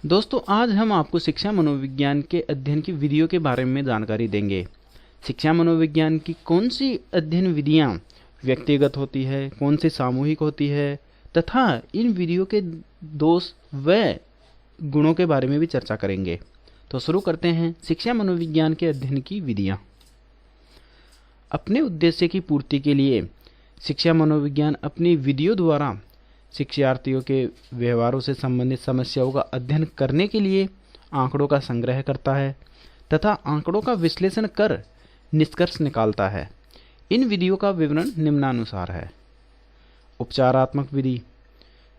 दोस्तों, आज हम आपको शिक्षा मनोविज्ञान के अध्ययन की विधियों के बारे में जानकारी देंगे। शिक्षा मनोविज्ञान की कौन सी अध्ययन विधियां व्यक्तिगत होती है, कौन सी सामूहिक होती है तथा इन विधियों के दोष व गुणों के बारे में भी चर्चा करेंगे। तो शुरू करते हैं शिक्षा मनोविज्ञान के अध्ययन की विधियां। अपने उद्देश्य की पूर्ति के लिए शिक्षा मनोविज्ञान अपनी विधियों द्वारा शिक्षार्थियों के व्यवहारों से संबंधित समस्याओं का अध्ययन करने के लिए आंकड़ों का संग्रह करता है तथा आंकड़ों का विश्लेषण कर निष्कर्ष निकालता है। इन विधियों का विवरण निम्नानुसार है। उपचारात्मक विधि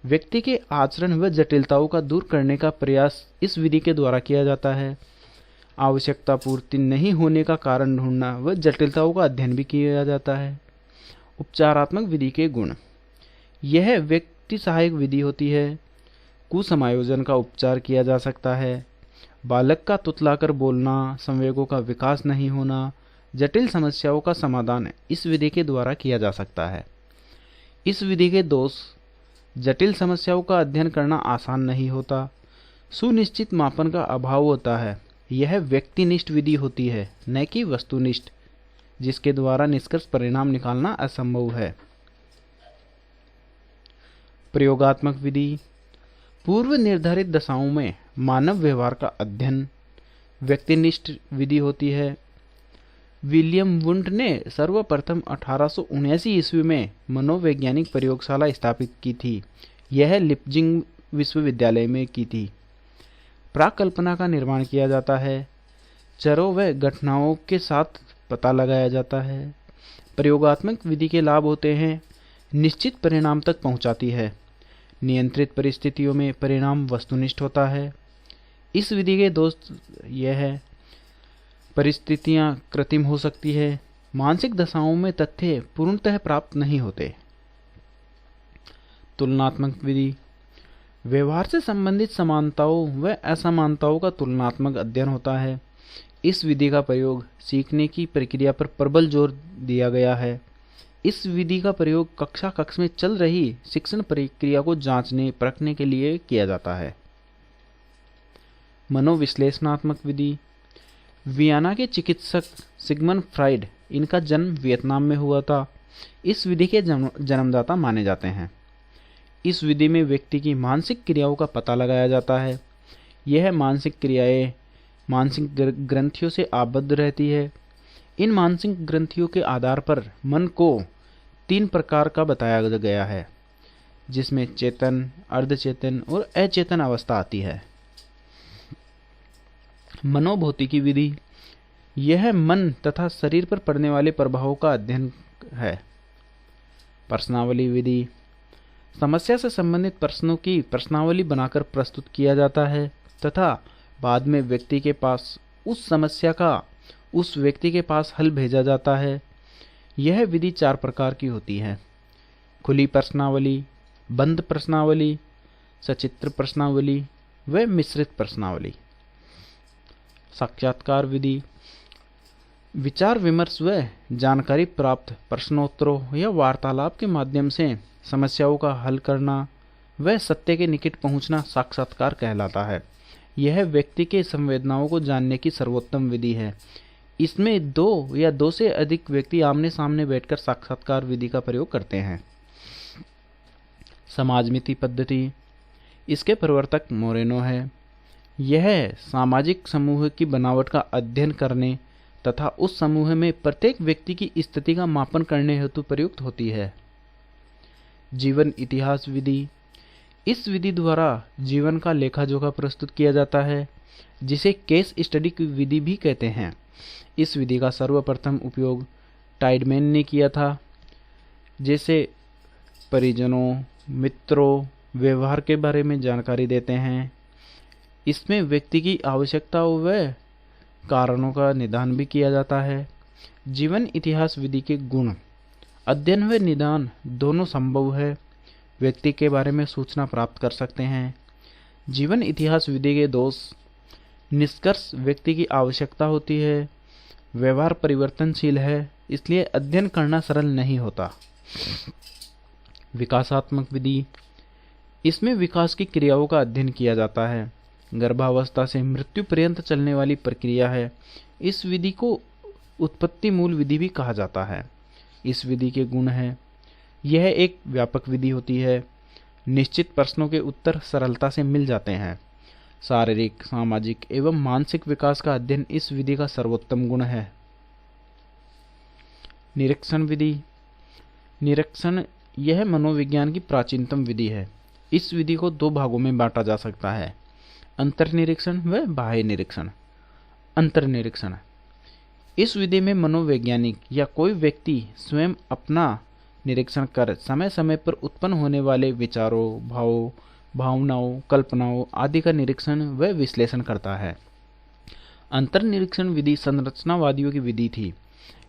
व्यक्ति के आचरण व जटिलताओं का दूर करने का प्रयास इस विधि के द्वारा किया जाता है। आवश्यकता पूर्ति नहीं होने का कारण ढूंढना व जटिलताओं का अध्ययन भी किया जाता है। उपचारात्मक विधि के गुण यह व्यक्ति सहायक विधि होती है। कुसमायोजन का उपचार किया जा सकता है। बालक का तुतलाकर बोलना, संवेगों का विकास नहीं होना, जटिल समस्याओं का समाधान इस विधि के द्वारा किया जा सकता है। इस विधि के दोष जटिल समस्याओं का अध्ययन करना आसान नहीं होता। सुनिश्चित मापन का अभाव होता है। यह व्यक्तिनिष्ठ विधि होती है, न कि वस्तुनिष्ठ, जिसके द्वारा निष्कर्ष परिणाम निकालना असंभव है। प्रयोगात्मक विधि पूर्व निर्धारित दशाओं में मानव व्यवहार का अध्ययन व्यक्तिनिष्ठ विधि होती है। विलियम वुंड ने सर्वप्रथम 1879 ईस्वी में मनोवैज्ञानिक प्रयोगशाला स्थापित की थी। यह लिप्जिंग विश्वविद्यालय में की थी। प्राकल्पना का निर्माण किया जाता है। चरों व घटनाओं के साथ पता लगाया जाता है। प्रयोगात्मक विधि के लाभ होते हैं। निश्चित परिणाम तक पहुंचाती है। नियंत्रित परिस्थितियों में परिणाम वस्तुनिष्ठ होता है। इस विधि के दोष यह है, परिस्थितियां कृत्रिम हो सकती है। मानसिक दशाओं में तथ्य पूर्णतः प्राप्त नहीं होते। तुलनात्मक विधि व्यवहार से संबंधित समानताओं व असमानताओं का तुलनात्मक अध्ययन होता है। इस विधि का प्रयोग सीखने की प्रक्रिया पर प्रबल जोर दिया गया है। इस विधि का प्रयोग कक्षा में चल रही शिक्षण प्रक्रिया को जांचने परखने के लिए किया जाता है। मनोविश्लेषणात्मक विधि वियना के चिकित्सक सिगमंड फ्राइड, इनका जन्म वियतनाम में हुआ था। इस विधि के जन्मदाता माने जाते हैं। इस विधि में व्यक्ति की मानसिक क्रियाओं का पता लगाया जाता है। यह मानसिक क्रियाएं मानसिक ग्रंथियों से आबद्ध रहती है। इन मानसिक ग्रंथियों के आधार पर मन को 3 प्रकार का बताया गया है, जिसमें चेतन, अर्धचेतन और अचेतन अवस्था आती है। मनोभौतिकी विधि यह मन तथा शरीर पर पड़ने वाले प्रभावों का अध्ययन है। प्रश्नावली विधि समस्या से संबंधित प्रश्नों की प्रश्नावली बनाकर प्रस्तुत किया जाता है तथा बाद में व्यक्ति के पास उस समस्या का उस व्यक्ति के पास हल भेजा जाता है। यह विधि 4 प्रकार की होती है। खुली प्रश्नावली, बंद प्रश्नावली, सचित्र प्रश्नावली व मिश्रित प्रश्नावली। साक्षात्कार विधि विचार विमर्श व जानकारी प्राप्त प्रश्नोत्तरों या वार्तालाप के माध्यम से समस्याओं का हल करना व सत्य के निकट पहुंचना साक्षात्कार कहलाता है। यह व्यक्ति के संवेदनाओं को जानने की सर्वोत्तम विधि है। इसमें 2 या 2 से अधिक व्यक्ति आमने सामने बैठकर साक्षात्कार विधि का प्रयोग करते हैं। समाजमिति पद्धति इसके प्रवर्तक मोरेनो है। यह सामाजिक समूह की बनावट का अध्ययन करने तथा उस समूह में प्रत्येक व्यक्ति की स्थिति का मापन करने हेतु प्रयुक्त होती है। जीवन इतिहास विधि इस विधि द्वारा जीवन का लेखा जोखा प्रस्तुत किया जाता है, जिसे केस स्टडी की विधि भी कहते हैं। इस विधि का सर्वप्रथम उपयोग टाइडमैन ने किया था। जैसे परिजनों, मित्रों, व्यवहार के बारे में जानकारी देते हैं। इसमें व्यक्ति की आवश्यकताओं व कारणों का निदान भी किया जाता है। जीवन इतिहास विधि के गुण अध्ययन व निदान दोनों संभव है। व्यक्ति के बारे में सूचना प्राप्त कर सकते हैं। जीवन इतिहास विधि के दोष निष्कर्ष व्यक्ति की आवश्यकता होती है। व्यवहार परिवर्तनशील है, इसलिए अध्ययन करना सरल नहीं होता। विकासात्मक विधि इसमें विकास की क्रियाओं का अध्ययन किया जाता है। गर्भावस्था से मृत्यु पर्यंत चलने वाली प्रक्रिया है। इस विधि को उत्पत्ति मूल विधि भी कहा जाता है। इस विधि के गुण हैं, यह एक व्यापक विधि होती है। निश्चित प्रश्नों के उत्तर सरलता से मिल जाते हैं। शारीरिक, सामाजिक एवं मानसिक विकास का अध्ययन इस विधि का सर्वोत्तम गुण है। निरीक्षण विधि। निरीक्षण यह मनोविज्ञान की प्राचीनतम विधि है। इस विधि को दो भागों में बांटा जा सकता है, अंतर्निरीक्षण व बाह्य निरीक्षण। अंतर्निरीक्षण, इस विधि में मनोवैज्ञानिक या कोई व्यक्ति स्वयं अपना निरीक्षण कर समय समय पर उत्पन्न होने वाले विचारों, भावों, भावनाओं, कल्पनाओं आदि का निरीक्षण व विश्लेषण करता है। अंतर्निरीक्षण विधि संरचनावादियों की विधि थी।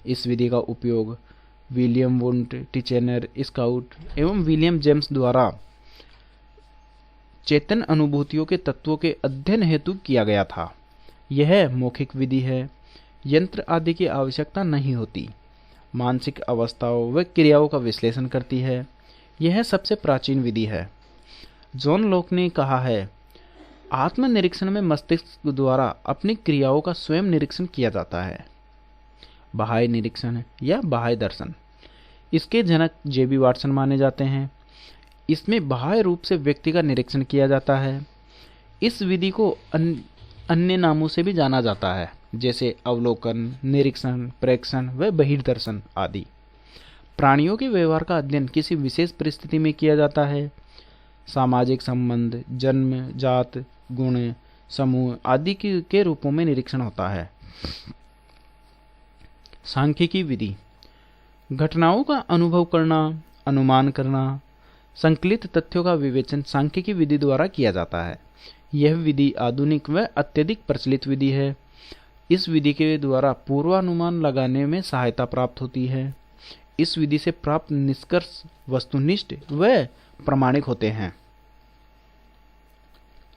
इस विधि का उपयोग विलियम वुंट, टिचेनर, स्काउट एवं विलियम जेम्स द्वारा चेतन अनुभूतियों के तत्वों के अध्ययन हेतु किया गया था। यह मौखिक विधि है, यंत्र आदि की आवश्यकता नहीं होती। मानसिक अवस्थाओं व क्रियाओं का विश्लेषण करती है। यह सबसे प्राचीन विधि है। जॉन लॉक ने कहा है, आत्मनिरीक्षण में मस्तिष्क द्वारा अपनी क्रियाओं का स्वयं निरीक्षण किया जाता है। बाह्य निरीक्षण या बाह्य दर्शन, इसके जनक जेबी वाटसन माने जाते हैं। इसमें बाह्य रूप से व्यक्ति का निरीक्षण किया जाता है। इस विधि को अन्य नामों से भी जाना जाता है, जैसे अवलोकन, निरीक्षण, प्रेक्षण व बहिर्दर्शन आदि। प्राणियों के व्यवहार का अध्ययन किसी विशेष परिस्थिति में किया जाता है। सामाजिक संबंध, जन्म, जात, गुण, समूह आदि के रूपों में निरीक्षण होता है। सांख्यिकी विधि, घटनाओं का अनुभव करना, अनुमान करना, संकलित तथ्यों का विवेचन सांख्यिकी विधि द्वारा किया जाता है। यह विधि आधुनिक व अत्यधिक प्रचलित विधि है। इस विधि के द्वारा पूर्वानुमान लगाने में सहायता प्राप्त होती है। इस विधि से प्राप्त निष्कर्ष वस्तुनिष्ठ व प्रामाणिक होते हैं।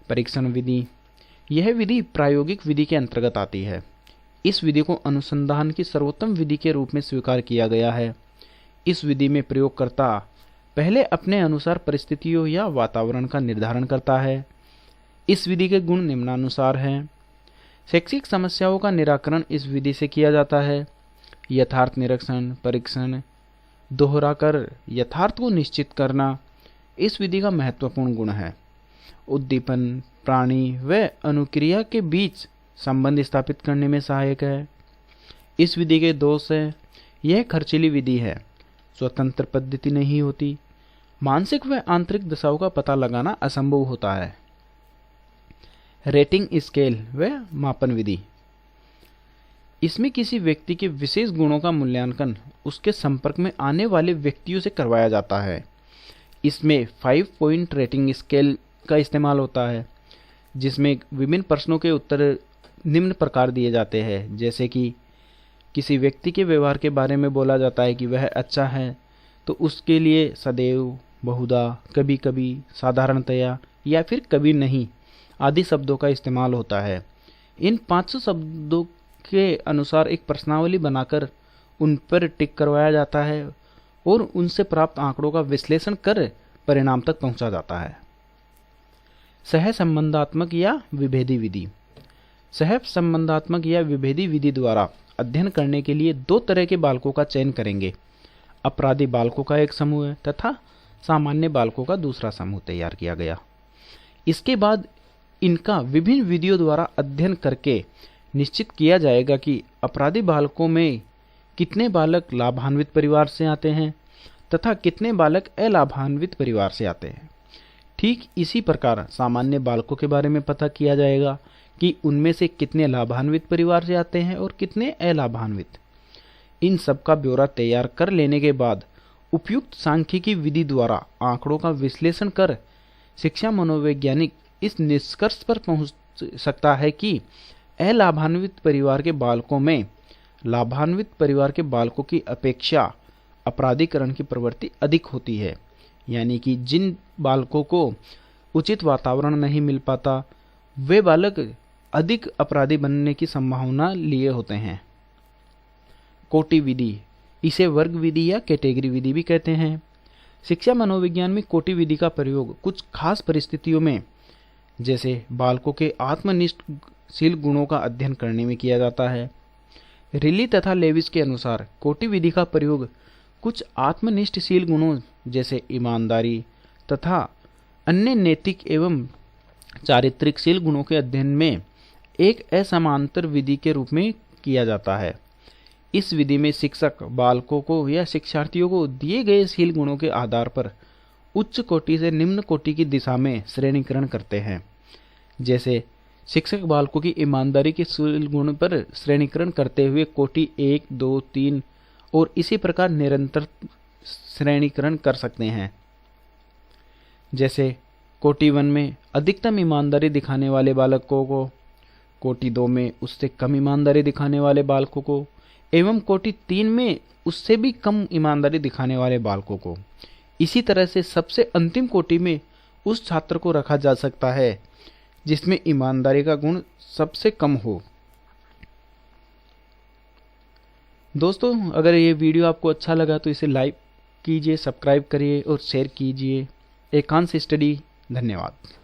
परीक्षण विधि, यह विधि प्रायोगिक विधि के अंतर्गत आती है। इस विधि को अनुसंधान की सर्वोत्तम विधि के रूप में स्वीकार किया गया है। इस विधि में प्रयोगकर्ता पहले अपने अनुसार परिस्थितियों या वातावरण का निर्धारण करता है। इस विधि के गुण निम्नानुसार हैं। शैक्षिक समस्याओं का निराकरण इस विधि से किया जाता है। यथार्थ निरीक्षण, परीक्षण, दोहराकर यथार्थ को निश्चित करना इस विधि का महत्वपूर्ण गुण है। उद्दीपन प्राणी व अनुक्रिया के बीच संबंध स्थापित करने में सहायक है। इस विधि के दोष है, यह खर्चीली विधि है, स्वतंत्र पद्धति नहीं होती, मानसिक व आंतरिक दशाओं का पता लगाना असंभव होता है। रेटिंग स्केल व मापन विधि, इसमें किसी व्यक्ति के विशेष गुणों का मूल्यांकन उसके संपर्क में आने वाले व्यक्तियों से करवाया जाता है। इसमें 5 पॉइंट रेटिंग स्केल का इस्तेमाल होता है, जिसमें विभिन्न प्रश्नों के उत्तर निम्न प्रकार दिए जाते हैं, जैसे कि किसी व्यक्ति के व्यवहार के बारे में बोला जाता है कि वह अच्छा है, तो उसके लिए सदैव, बहुधा, कभी कभी, साधारणतया या फिर कभी नहीं आदि शब्दों का इस्तेमाल होता है। इन 500 शब्दों के अनुसार एक प्रश्नावली बनाकर उन पर टिक करवाया जाता है और उनसे प्राप्त आंकड़ों का विश्लेषण कर परिणाम तक पहुंचा जाता है। सहसंबंधात्मक या विभेदी विधि, सहसंबंधात्मक या विभेदी विधि द्वारा अध्ययन करने के लिए 2 तरह के बालकों का चयन करेंगे। अपराधी बालकों का एक समूह है तथा सामान्य बालकों का दूसरा समूह तैयार किया गया। इसके बाद इनका विभिन्न विधियों द्वारा अध्ययन करके निश्चित किया जाएगा कि अपराधी बालकों में कितने बालक लाभान्वित परिवार से आते हैं तथा कितने बालक अलाभान्वित परिवार से आते हैं। ठीक इसी प्रकार सामान्य बालकों के बारे में पता किया जाएगा कि उनमें से कितने लाभान्वित परिवार से आते हैं और कितने अलाभान्वित। इन सब का ब्यौरा तैयार कर लेने के बाद उपयुक्त सांख्यिकी विधि द्वारा आंकड़ों का विश्लेषण कर शिक्षा मनोवैज्ञानिक इस निष्कर्ष पर पहुंच सकता है कि अलाभान्वित परिवार के बालकों में लाभान्वित परिवार के बालकों की अपेक्षा अपराधीकरण की प्रवृत्ति अधिक होती है, यानी कि जिन बालकों को उचित वातावरण नहीं मिल पाता वे बालक अधिक अपराधी बनने की संभावना लिए होते हैं। कोटि विधि, इसे वर्ग विधि या कैटेगरी विधि भी कहते हैं। शिक्षा मनोविज्ञान में कोटि विधि का प्रयोग कुछ खास परिस्थितियों में जैसे बालकों के आत्मनिष्ठशील गुणों का अध्ययन करने में किया जाता है। रिली तथा लेविस के अनुसार कोटि विधि का प्रयोग कुछ आत्मनिष्ठशील गुणों जैसे ईमानदारी तथा अन्य नैतिक एवं चारित्रिकशील गुणों के अध्ययन में एक असमांतर विधि के रूप में किया जाता है। इस विधि में शिक्षक बालकों को या शिक्षार्थियों को दिए गए शील गुणों के आधार पर उच्च कोटि से निम्न कोटि की दिशा में श्रेणीकरण करते हैं। जैसे शिक्षक बालकों की ईमानदारी के शील गुण पर श्रेणीकरण करते हुए कोटि 1, 2, 3 और इसी प्रकार निरंतर श्रेणीकरण कर सकते हैं। जैसे कोटि 1 में अधिकतम ईमानदारी दिखाने वाले बालकों को, कोटि 2 में उससे कम ईमानदारी दिखाने वाले बालकों को एवं कोटि 3 में उससे भी कम ईमानदारी दिखाने वाले बालकों को। इसी तरह से सबसे अंतिम कोटि में उस छात्र को रखा जा सकता है जिसमें ईमानदारी का गुण सबसे कम हो। दोस्तों, अगर ये वीडियो आपको अच्छा लगा तो इसे लाइक कीजिए, सब्सक्राइब करिए और शेयर कीजिए। एकांश स्टडी। धन्यवाद।